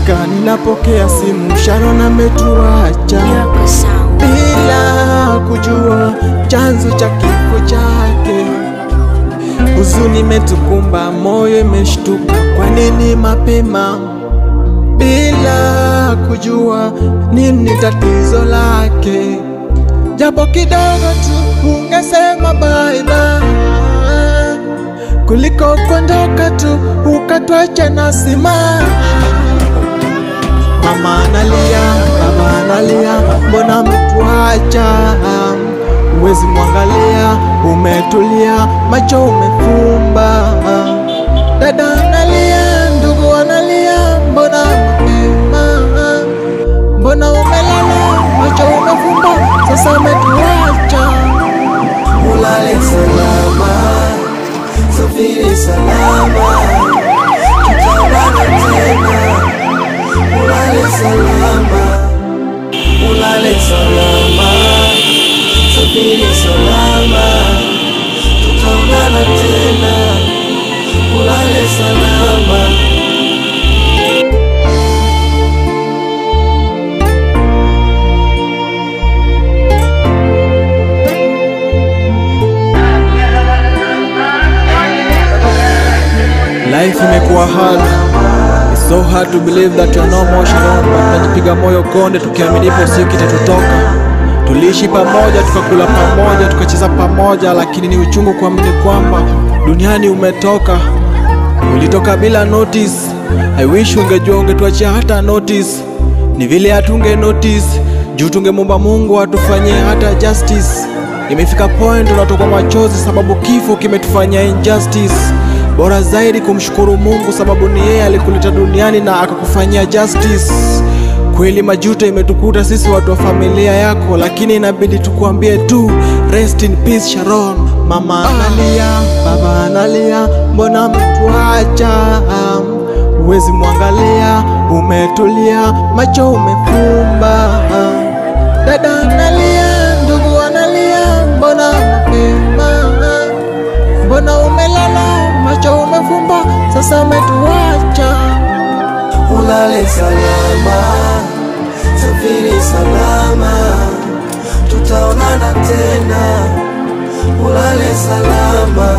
imefika, ninapokea simu, Sharon ametuacha bila kujua chanzo cha kifo chake. Huzuni imetukumba, moyo imeshtuka, kwa nini mapema bila kujua nini tatizo lake. Japo kidogo tu ungesema bye bye, kuliko kuondoka tu ukatwacha na sima. Mama analia, baba analia, mbona mtuacha? Uwezi mwangalia, umetulia, macho umefumba. Dada analia, ndugu analia, mbona mapema? Mbona umelala, macho umefumba, sasa umetuacha. Ulale salama, safiri salama, tutaonana tena. Ulale salama, ulale salama, safiri salama, tutaonana tena. Ulale salama. Life imekuwa hard. It's so hard to believe that you're no more Sharon. Tunajipiga moyo konde tukiamini ipo siku itatutoka. Tuliishi pamoja, tukakula pamoja, tukacheza pamoja, lakini ni uchungu kuamini kwamba duniani umetoka. Ulitoka bila notice. I wish ungejua, ungetuachia hata notice. Ni vile hatunge notice, juu tungemwomba Mungu atufanyie hata justice. Imefika point unatoka machozi sababu kifo kimetufanyia injustice. Bora zaidi kumshukuru Mungu sababu ni yeye alikuleta duniani na akakufanyia justice. Kweli majuto imetukuta sisi watu wa familia yako, lakini inabidi tukuambie tu rest in peace Sharon. Mama analia, baba analia, mbona mtuacha? Uwezi mwangalia, umetulia, macho umefumba. Dada analia, ndugu analia, mbona mapema? Mbona umelala, macho umefumba, sasa umetuacha. Ulale salama, safiri salama, tutaonana tena. Ulale salama,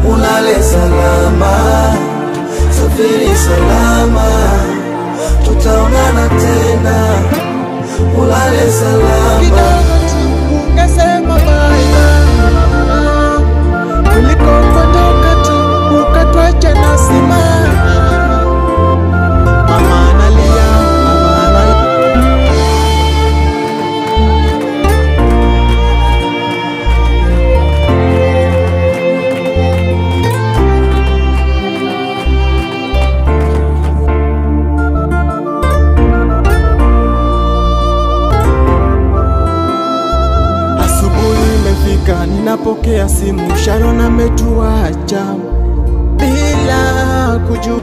ulale salama, safiri salama, tutaonana tena. Ulale salama. Kidogo tu ungesema bye bye, kuliko kuondoka tu ukatwacha na sima. Mama analia, baba analia. Asubuhi imefika, ninapokea simu, Sharon ametuacha bila kujua